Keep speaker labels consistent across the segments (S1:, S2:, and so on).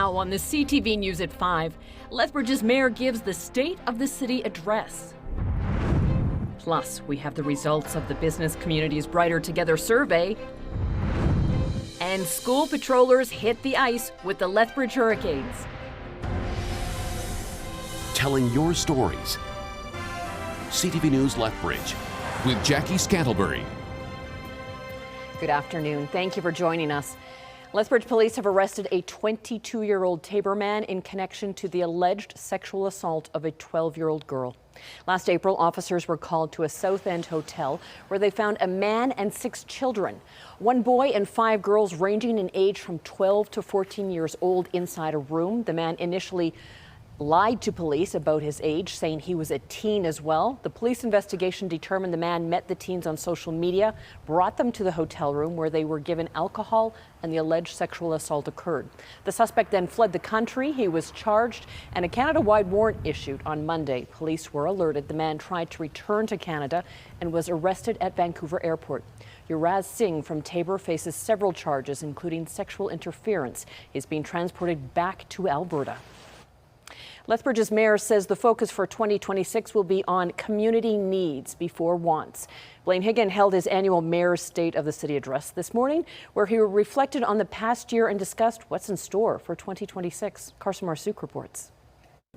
S1: Now on the CTV News at 5, Lethbridge's mayor gives the State of the City address. Plus, we have the results of the Business Community's Brighter Together survey. And school patrollers hit the ice with the Lethbridge Hurricanes.
S2: Telling your stories. CTV News Lethbridge with Jackie Scantlebury.
S1: Good afternoon. Thank you for joining us. Lethbridge police have arrested a 22-year-old Tabor man in connection to the alleged sexual assault of a 12-year-old girl. Last April, officers were called to a South End hotel where they found a man and 6 children, 1 boy and 5 girls ranging in age from 12 to 14 years old inside a room. The man initially lied to police about his age, saying he was a teen as well. The police investigation determined the man met the teens on social media, brought them to the hotel room where they were given alcohol, and the alleged sexual assault occurred. The suspect then fled the country. He was charged and a Canada-wide warrant issued on Monday. Police were alerted the man tried to return to Canada and was arrested at Vancouver Airport. Yuraz Singh from Tabor faces several charges, including sexual interference. He's being transported back to Alberta. Lethbridge's mayor says the focus for 2026 will be on community needs before wants. Mayor Hyggen held his annual Mayor's State of the City address this morning, where he reflected on the past year and discussed what's in store for 2026. Carson Marsouk reports.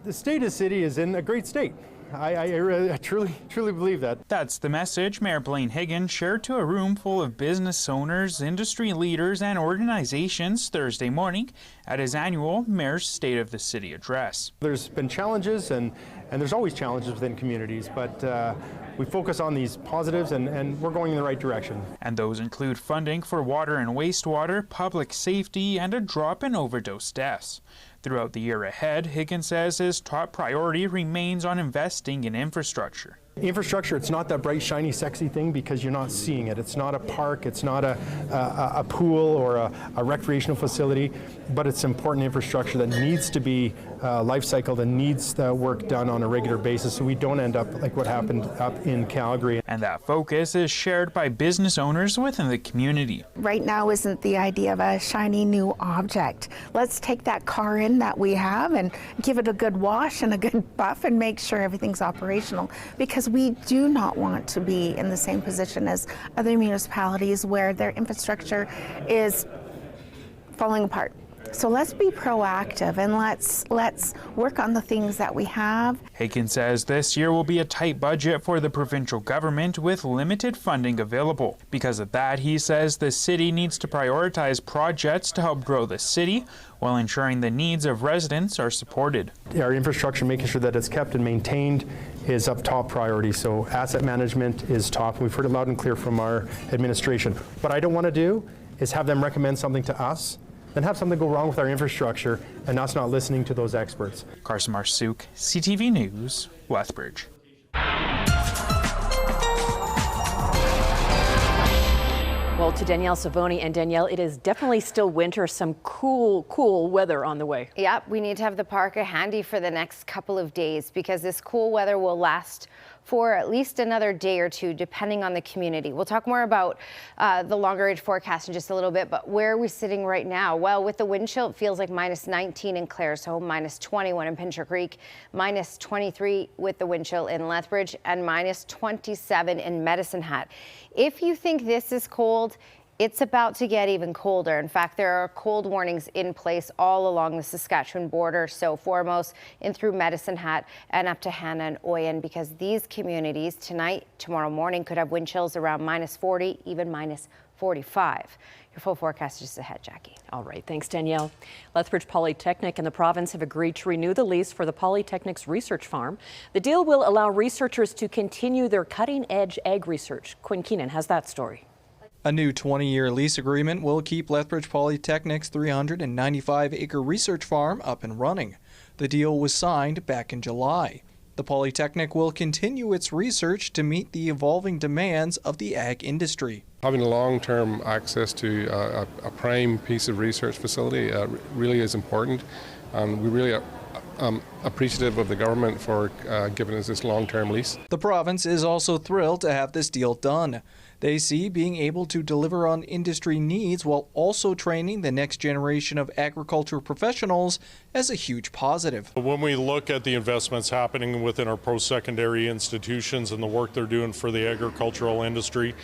S3: The state of the city is in a great state. I truly believe that.
S4: That's the message Mayor Blaine Hyggen shared to a room full of business owners, industry leaders, and organizations Thursday morning at his annual Mayor's State of the City address.
S3: There's been challenges, and there's always challenges within communities, but we focus on these positives, and we're going in the right direction.
S4: And those include funding for water and wastewater, public safety, and a drop in overdose deaths. Throughout the year ahead, Hyggen says his top priority remains on investing in infrastructure.
S3: Infrastructure, it's not that bright, shiny, sexy thing because you're not seeing it. It's not a park, it's not a pool or a recreational facility, but it's important infrastructure that needs to be life cycled and needs the work done on a regular basis so we don't end up like what happened up in Calgary.
S4: And that focus is shared by business owners within the community.
S5: Right now isn't the idea of a shiny new object. Let's take that car in that we have and give it a good wash and a good buff and make sure everything's operational, because we do not want to be in the same position as other municipalities where their infrastructure is falling apart. So let's be proactive and let's work on the things that we have.
S4: Hyggen says this year will be a tight budget for the provincial government with limited funding available. Because of that, he says the city needs to prioritize projects to help grow the city while ensuring the needs of residents are supported.
S3: Our infrastructure, making sure that it's kept and maintained, is up top priority. So asset management is top. We've heard it loud and clear from our administration. What I don't want to do is have them recommend something to us, then have something go wrong with our infrastructure and us not listening to those experts.
S4: Carson Marsouk, CTV News, Lethbridge.
S1: Well, to Danielle Savoni. And Danielle, it is definitely still winter, some cool weather on the way.
S6: Yep, we need to have the parka handy for the next couple of days because this cool weather will last for at least another day or two, depending on the community. We'll talk more about the longer range forecast in just a little bit, but where are we sitting right now? Well, with the wind chill, it feels like -19 in Claresholm, -21 in Pincher Creek, -23 with the wind chill in Lethbridge, and -27 in Medicine Hat. If you think this is cold, it's about to get even colder. In fact, there are cold warnings in place all along the Saskatchewan border, so foremost in through Medicine Hat and up to Hanna and Oyen, because these communities tonight, tomorrow morning could have wind chills around -40, even -45. Your full forecast is just ahead, Jackie.
S1: All right, thanks, Danielle. Lethbridge Polytechnic and the province have agreed to renew the lease for the Polytechnic's research farm. The deal will allow researchers to continue their cutting-edge ag research. Quinn Keenan has that story.
S7: A new 20-year lease agreement will keep Lethbridge Polytechnic's 395-acre research farm up and running. The deal was signed back in July. The Polytechnic will continue its research to meet the evolving demands of the ag industry.
S8: Having long-term access to a prime piece of research facility really is important, and we really appreciative of the government for giving us this long-term lease.
S7: The province is also thrilled to have this deal done. They see being able to deliver on industry needs while also training the next generation of agriculture professionals as a huge positive.
S9: When we look at the investments happening within our post-secondary institutions and the work they're doing for the agricultural industry,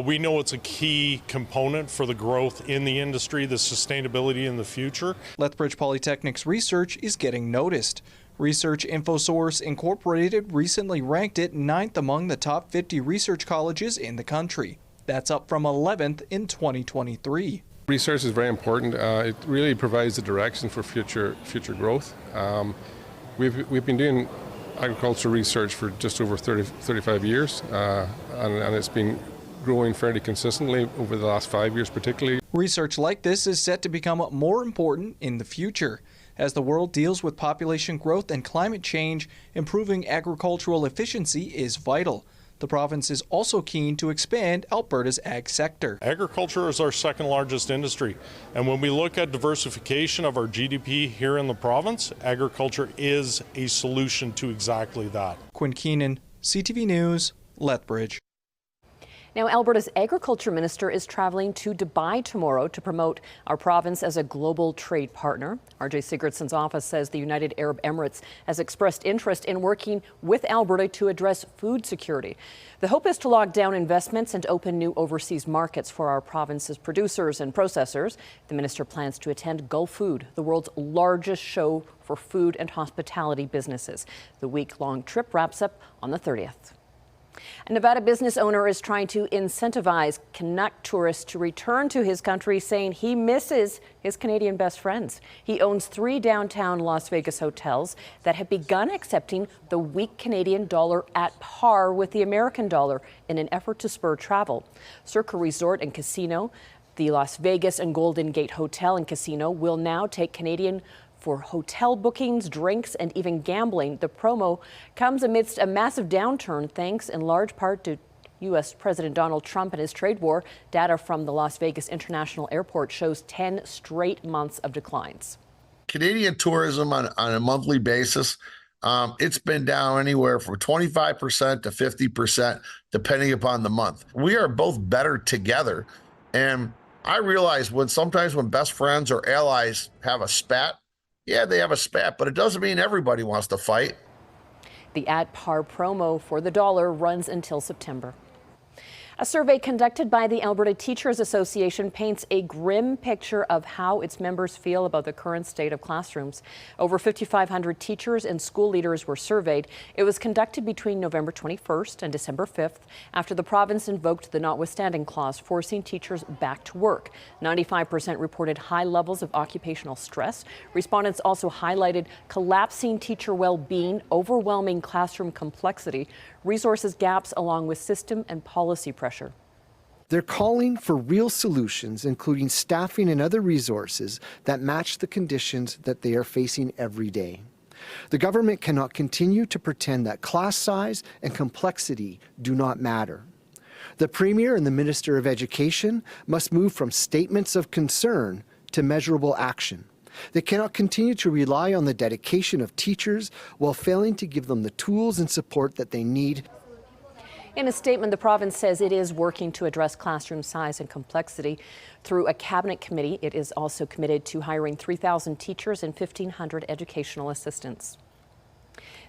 S9: we know it's a key component for the growth in the industry, the sustainability in the future.
S7: Lethbridge Polytechnic's research is getting noticed. Research InfoSource Incorporated recently ranked it 9th among the top 50 research colleges in the country. That's up from 11th in 2023.
S8: Research is very important. It really provides the direction for future growth. We've been doing agricultural research for just over 35 years, and it's been growing fairly consistently over the last 5 years particularly.
S7: Research like this is set to become more important in the future. As the world deals with population growth and climate change, improving agricultural efficiency is vital. The province is also keen to expand Alberta's ag sector.
S9: Agriculture is our second largest industry, and when we look at diversification of our GDP here in the province, agriculture is a solution to exactly that.
S7: Quinn Keenan, CTV News, Lethbridge.
S1: Now, Alberta's agriculture minister is traveling to Dubai tomorrow to promote our province as a global trade partner. RJ Sigurdsson's office says the United Arab Emirates has expressed interest in working with Alberta to address food security. The hope is to lock down investments and open new overseas markets for our province's producers and processors. The minister plans to attend Gulf Food, the world's largest show for food and hospitality businesses. The week-long trip wraps up on the 30th. A Nevada business owner is trying to incentivize Canuck tourists to return to his country, saying he misses his Canadian best friends. He owns 3 downtown Las Vegas hotels that have begun accepting the weak Canadian dollar at par with the American dollar in an effort to spur travel. Circa Resort and Casino, the Las Vegas and Golden Gate Hotel and Casino, will now take Canadian for hotel bookings, drinks, and even gambling. The promo comes amidst a massive downturn, thanks in large part to U.S. President Donald Trump and his trade war. Data from the Las Vegas International Airport shows 10 straight months of declines.
S10: Canadian tourism on a monthly basis, it's been down anywhere from 25% to 50%, depending upon the month. We are both better together. And I realize sometimes when best friends or allies have a spat, yeah, they have a spat, but it doesn't mean everybody wants to fight.
S1: The at-par promo for the dollar runs until September. A survey conducted by the Alberta Teachers Association paints a grim picture of how its members feel about the current state of classrooms. Over 5,500 teachers and school leaders were surveyed. It was conducted between November 21st and December 5th after the province invoked the notwithstanding clause, forcing teachers back to work. 95% reported high levels of occupational stress. Respondents also highlighted collapsing teacher well-being, overwhelming classroom complexity, resources gaps, along with system and policy pressure.
S11: They're calling for real solutions, including staffing and other resources that match the conditions that they are facing every day. The government cannot continue to pretend that class size and complexity do not matter. The Premier and the Minister of Education must move from statements of concern to measurable action. They cannot continue to rely on the dedication of teachers while failing to give them the tools and support that they need.
S1: In a statement, the province says it is working to address classroom size and complexity through a cabinet committee. It is also committed to hiring 3,000 teachers and 1,500 educational assistants.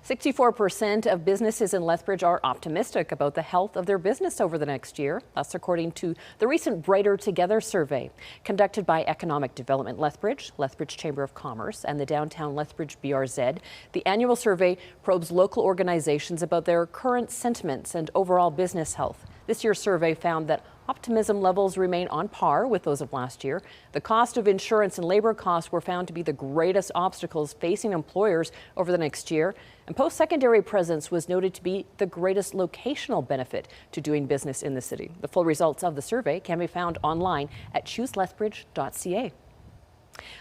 S1: 64% of businesses in Lethbridge are optimistic about the health of their business over the next year. That's according to the recent Brighter Together survey conducted by Economic Development Lethbridge, Lethbridge Chamber of Commerce, and the Downtown Lethbridge BRZ. The annual survey probes local organizations about their current sentiments and overall business health. This year's survey found that optimism levels remain on par with those of last year. The cost of insurance and labor costs were found to be the greatest obstacles facing employers over the next year. And post-secondary presence was noted to be the greatest locational benefit to doing business in the city. The full results of the survey can be found online at chooselethbridge.ca.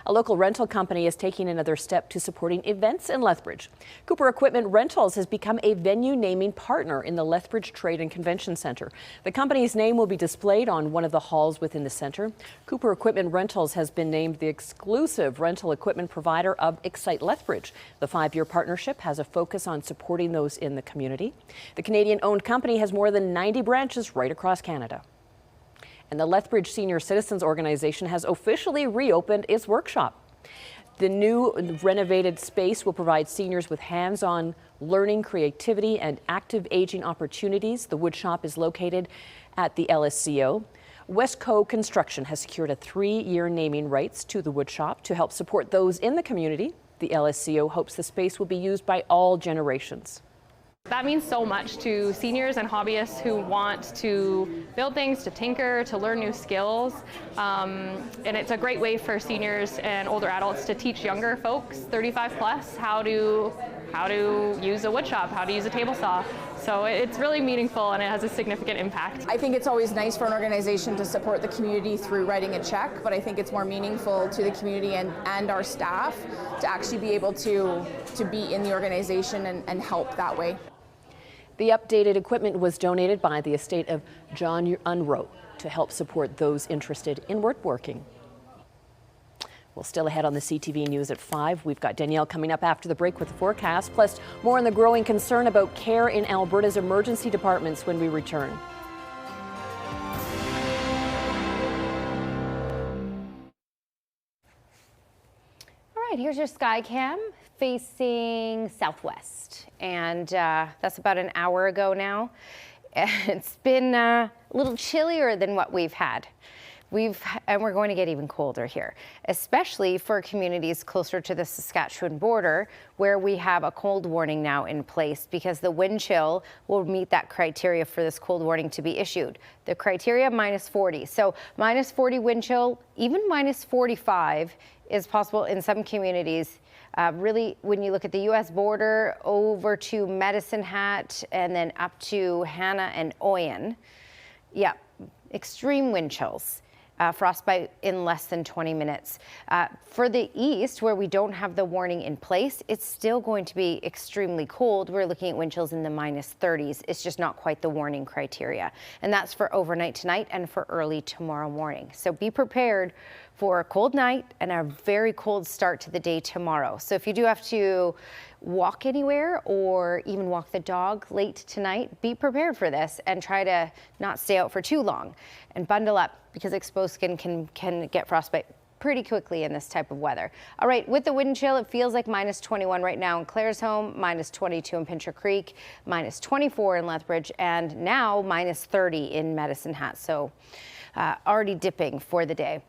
S1: A local rental company is taking another step to supporting events in Lethbridge. Cooper Equipment Rentals has become a venue naming partner in the Lethbridge Trade and Convention Center. The company's name will be displayed on one of the halls within the center. Cooper Equipment Rentals has been named the exclusive rental equipment provider of Excite Lethbridge. The 5-year partnership has a focus on supporting those in the community. The Canadian-owned company has more than 90 branches right across Canada. And the Lethbridge Senior Citizens Organization has officially reopened its workshop. The new renovated space will provide seniors with hands-on learning, creativity, and active aging opportunities. The woodshop is located at the LSCO. Westco Construction has secured a 3-year naming rights to the woodshop to help support those in the community. The LSCO hopes the space will be used by all generations.
S12: That means so much to seniors and hobbyists who want to build things, to tinker, to learn new skills. And it's a great way for seniors and older adults to teach younger folks, 35 plus, how to use a woodshop, how to use a table saw. So it's really meaningful and it has a significant impact.
S13: I think it's always nice for an organization to support the community through writing a check, but I think it's more meaningful to the community and our staff to actually be able to be in the organization and help that way.
S1: The updated equipment was donated by the estate of John Unroe to help support those interested in woodworking. Well, still ahead on the CTV News at 5. We've got Danielle coming up after the break with the forecast, plus more on the growing concern about care in Alberta's emergency departments when we return.
S6: All right, here's your sky cam facing southwest, and that's about an hour ago now. It's been a little chillier than what we've had. And we're going to get even colder here, especially for communities closer to the Saskatchewan border, where we have a cold warning now in place because the wind chill will meet that criteria for this cold warning to be issued. The criteria -40. So -40 wind chill, even -45 is possible in some communities. Really, when you look at the U.S. border over to Medicine Hat and then up to Hanna and Oyen, yeah, extreme wind chills. Frostbite in less than 20 minutes. For the east, where we don't have the warning in place, it's still going to be extremely cold. We're looking at wind chills in the -30s. It's just not quite the warning criteria. And that's for overnight tonight and for early tomorrow morning. So be prepared for a cold night and a very cold start to the day tomorrow. So if you do have to walk anywhere or even walk the dog late tonight, be prepared for this and try to not stay out for too long and bundle up, because exposed skin can get frostbite pretty quickly in this type of weather. All right, with the wind chill, it feels like -21 right now in Claresholm, -22 in Pincher Creek, -24 in Lethbridge, and now -30 in Medicine Hat. So already dipping for the day.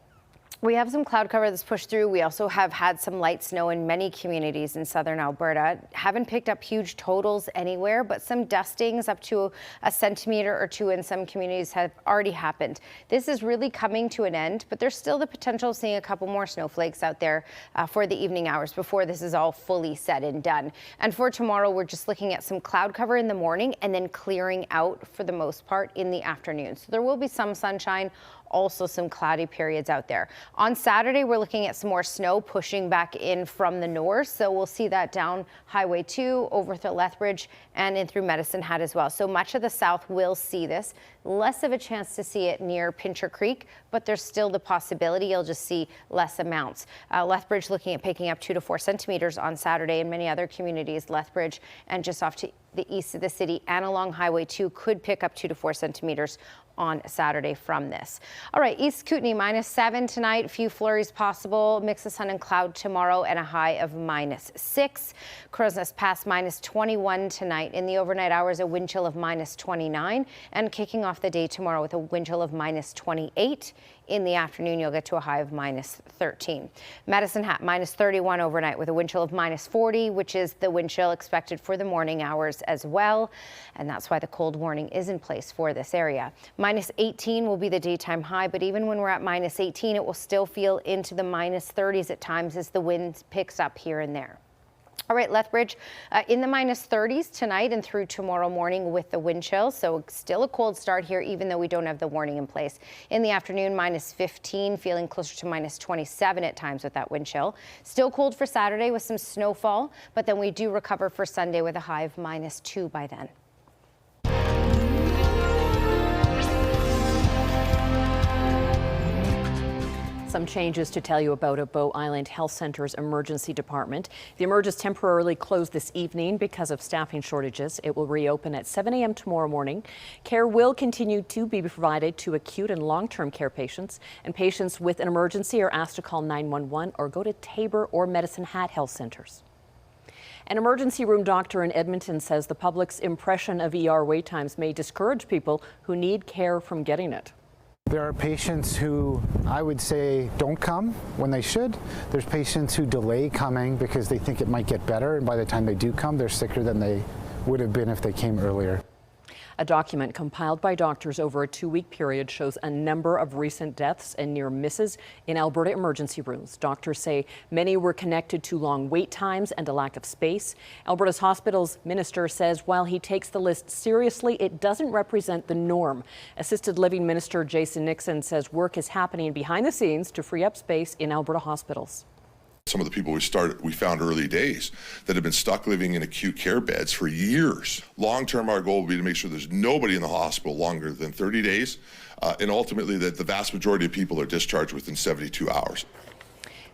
S6: We have some cloud cover that's pushed through. We also have had some light snow in many communities in southern Alberta. Haven't picked up huge totals anywhere, but some dustings up to a centimeter or two in some communities have already happened. This is really coming to an end, but there's still the potential of seeing a couple more snowflakes out there for the evening hours before this is all fully said and done. And for tomorrow, we're just looking at some cloud cover in the morning and then clearing out for the most part in the afternoon. So there will be some sunshine, also some cloudy periods out there. On Saturday, we're looking at some more snow pushing back in from the north. So we'll see that down Highway 2 over to Lethbridge and in through Medicine Hat as well. So much of the south will see this. Less of a chance to see it near Pincher Creek, but there's still the possibility you'll just see less amounts. Lethbridge looking at picking up 2 to 4 centimeters on Saturday, and many other communities, Lethbridge and just off to the east of the city and along Highway 2 could pick up 2 to 4 centimeters on Saturday from this. All right, East Kootenay -7 tonight, a few flurries possible, mix of sun and cloud tomorrow and a high of -6. Crowsnest Pass -21 tonight. In the overnight hours, a wind chill of -29 and kicking off the day tomorrow with a wind chill of -28. In the afternoon, you'll get to a high of -13. Medicine Hat -31 overnight with a wind chill of -40, which is the wind chill expected for the morning hours as well. And that's why the cold warning is in place for this area. -18 will be the daytime high, but even when we're at -18, it will still feel into the -30s at times as the wind picks up here and there. All right, Lethbridge in the minus 30s tonight and through tomorrow morning with the wind chill. So still a cold start here, even though we don't have the warning in place. In the afternoon, minus 15, feeling closer to minus 27 at times with that wind chill. Still cold for Saturday with some snowfall, but then we do recover for Sunday with a high of minus 2 by then.
S1: Some changes to tell you about at Bow Island Health Centre's emergency department. The emerge is temporarily closed this evening because of staffing shortages. It will reopen at 7 a.m. tomorrow morning. Care will continue to be provided to acute and long-term care patients, and patients with an emergency are asked to call 911 or go to Tabor or Medicine Hat Health Centres. An emergency room doctor in Edmonton says the public's impression of ER wait times may discourage people who need care from getting it.
S14: There are patients who I would say don't come when they should. There's patients who delay coming because they think it might get better, and by the time they do come, they're sicker than they would have been if they came earlier.
S1: A document compiled by doctors over a 2-week period shows a number of recent deaths and near misses in Alberta emergency rooms. Doctors say many were connected to long wait times and a lack of space. Alberta's hospitals minister says while he takes the list seriously, it doesn't represent the norm. Assisted Living Minister Jason Nixon says work is happening behind the scenes to free up space in Alberta hospitals.
S15: Some of the people we found early days that have been stuck living in acute care beds for years. Long-term, our goal will be to make sure there's nobody in the hospital longer than 30 days, and ultimately that the vast majority of people are discharged within 72 hours.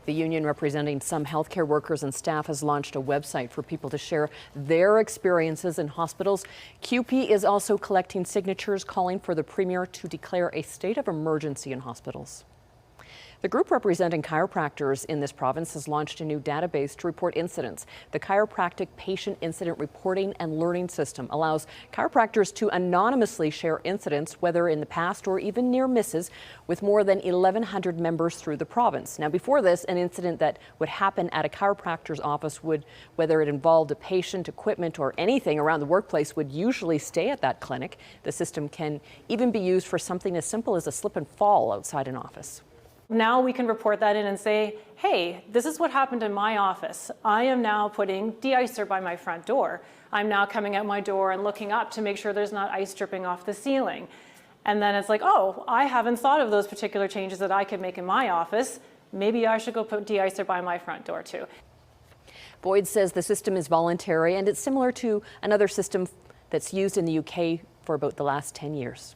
S1: The union representing some healthcare workers and staff has launched a website for people to share their experiences in hospitals. CUPE is also collecting signatures calling for the Premier to declare a state of emergency in hospitals. The group representing chiropractors in this province has launched a new database to report incidents. The Chiropractic Patient Incident Reporting and Learning System allows chiropractors to anonymously share incidents, whether in the past or even near misses, with more than 1,100 members through the province. Now, before this, an incident that would happen at a chiropractor's office would, whether it involved a patient, equipment, or anything around the workplace, would usually stay at that clinic. The system can even be used for something as simple as a slip and fall outside an office.
S16: Now we can report that in and say, hey, this is what happened in my office. I am now putting de-icer by my front door. I'm now coming out my door and looking up to make sure there's not ice dripping off the ceiling. And then it's like, oh, I haven't thought of those particular changes that I could make in my office. Maybe I should go put de-icer by my front door too.
S1: Boyd says the system is voluntary and it's similar to another system that's used in the UK for about the last 10 years.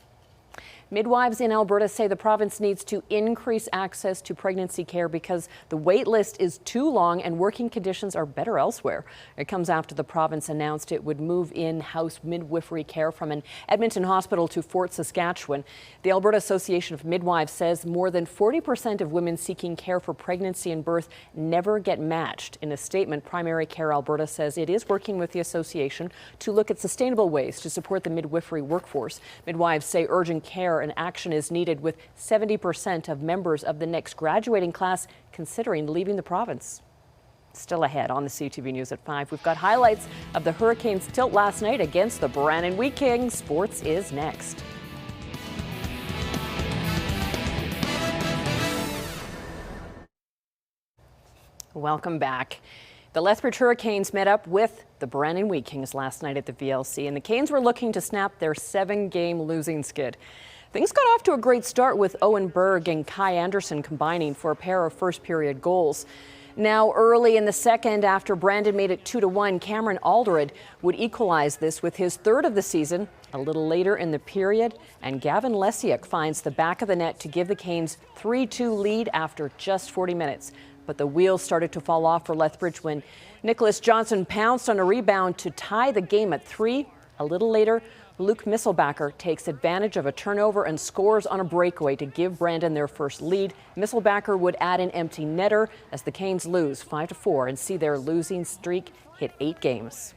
S1: Midwives in Alberta say the province needs to increase access to pregnancy care because the wait list is too long and working conditions are better elsewhere. It comes after the province announced it would move in-house midwifery care from an Edmonton hospital to Fort Saskatchewan. The Alberta Association of Midwives says more than 40% of women seeking care for pregnancy and birth never get matched. In a statement, Primary Care Alberta says it is working with the association to look at sustainable ways to support the midwifery workforce. Midwives say urgent care and action is needed, with 70% of members of the next graduating class considering leaving the province. Still ahead on the CTV News at 5, we've got highlights of the Hurricanes' tilt last night against the Brandon Wheat Kings. Sports is next. Welcome back. The Lethbridge Hurricanes met up with the Brandon Wheat Kings last night at the VLC, and the Canes were looking to snap their 7-game losing skid. Things got off to a great start with Owen Berg and Kai Anderson combining for a pair of first-period goals. Now, early in the second, after Brandon made it 2-1, Cameron Alderud would equalize this with his third of the season. A little later in the period, and Gavin Lesiak finds the back of the net to give the Canes 3-2 lead after just 40 minutes. But the wheels started to fall off for Lethbridge when Nicholas Johnson pounced on a rebound to tie the game at 3. A little later, Luke Misselbacher takes advantage of a turnover and scores on a breakaway to give Brandon their first lead. Misselbacher would add an empty netter as the Canes lose 5-4 and see their losing streak hit 8 games.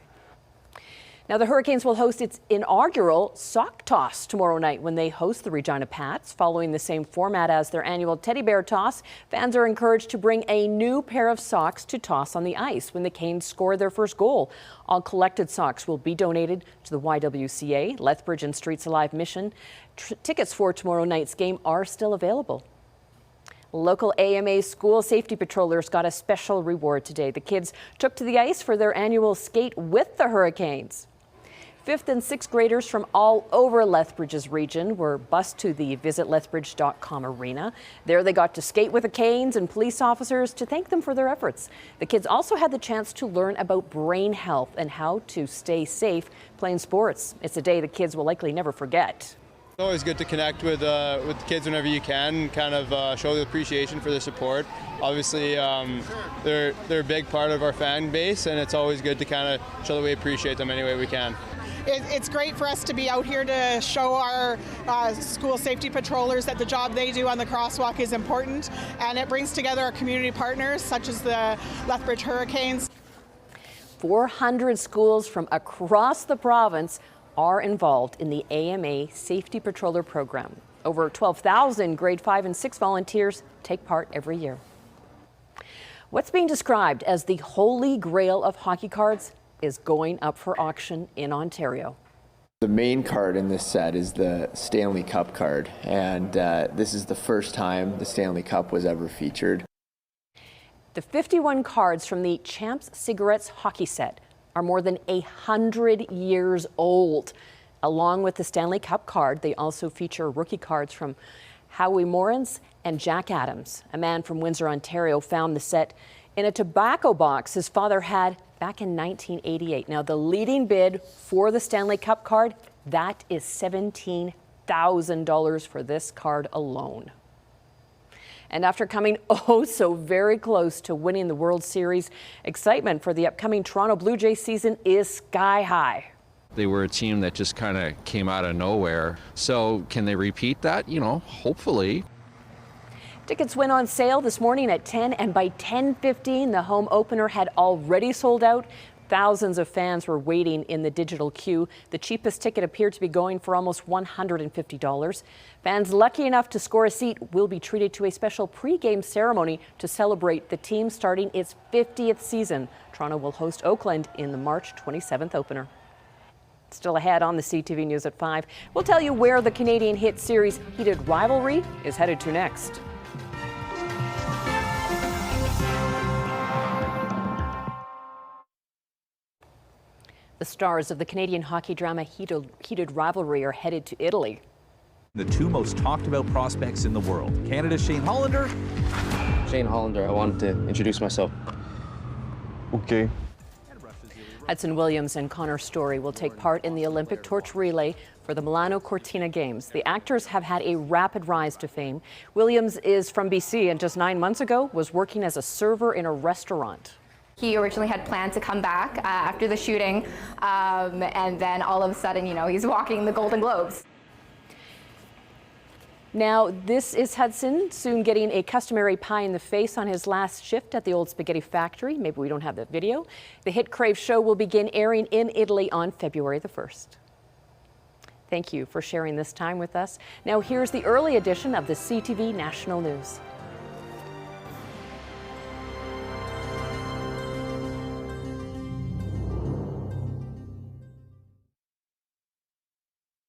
S1: Now, the Hurricanes will host its inaugural sock toss tomorrow night when they host the Regina Pats. Following the same format as their annual teddy bear toss, fans are encouraged to bring a new pair of socks to toss on the ice when the Canes score their first goal. All collected socks will be donated to the YWCA, Lethbridge and Streets Alive mission. Tickets for tomorrow night's game are still available. Local AMA school safety patrollers got a special reward today. The kids took to the ice for their annual skate with the Hurricanes. 5th and 6th graders from all over Lethbridge's region were bused to the visitlethbridge.com arena. There they got to skate with the Canes and police officers to thank them for their efforts. The kids also had the chance to learn about brain health and how to stay safe playing sports. It's a day the kids will likely never forget.
S17: It's always good to connect with the kids whenever you can, kind of show the appreciation for their support. Obviously, they're a big part of our fan base, and it's always good to kind of show that we appreciate them any way we can.
S18: It's great for us to be out here to show our school safety patrollers that the job they do on the crosswalk is important, and it brings together our community partners such as the Lethbridge Hurricanes.
S1: 400 schools from across the province are involved in the AMA Safety Patroller program. Over 12,000 grade 5 and 6 volunteers take part every year. What's being described as the holy grail of hockey cards is going up for auction in Ontario.
S19: The main card in this set is the Stanley Cup card, and this is the first time the Stanley Cup was ever featured.
S1: The 51 cards from the Champs Cigarettes hockey set are more than 100 years old. Along with the Stanley Cup card, they also feature rookie cards from Howie Morans and Jack Adams. A man from Windsor, Ontario found the set in a tobacco box his father had back in 1988. Now, the leading bid for the Stanley Cup card, that is $17,000 for this card alone. And after coming oh so very close to winning the World Series, excitement for the upcoming Toronto Blue Jays season is sky high.
S20: They were a team that just kind of came out of nowhere. So can they repeat that? You know, hopefully.
S1: Tickets went on sale this morning at 10, and by 10:15, the home opener had already sold out. Thousands of fans were waiting in the digital queue. The cheapest ticket appeared to be going for almost $150. Fans lucky enough to score a seat will be treated to a special pre-game ceremony to celebrate the team starting its 50th season. Toronto will host Oakland in the March 27th opener. Still ahead on the CTV News at 5, we'll tell you where the Canadian hit series Heated Rivalry is headed to next. The stars of the Canadian hockey drama Heated Rivalry are headed to Italy.
S21: The two most talked about prospects in the world, Canada's Shane Hollander.
S22: Shane Hollander, I wanted to introduce myself.
S21: Okay.
S1: Hudson Williams and Connor Story will take part in the Olympic torch relay for the Milano Cortina Games. The actors have had a rapid rise to fame. Williams is from BC and just 9 months ago was working as a server in a restaurant.
S23: He originally had planned to come back after the shooting, and then all of a sudden, you know, he's walking the Golden Globes.
S1: Now, this is Hudson, soon getting a customary pie in the face on his last shift at the old spaghetti factory. Maybe we don't have that video. The hit Crave show will begin airing in Italy on February the 1st. Thank you for sharing this time with us. Now, here's the early edition of the CTV National News.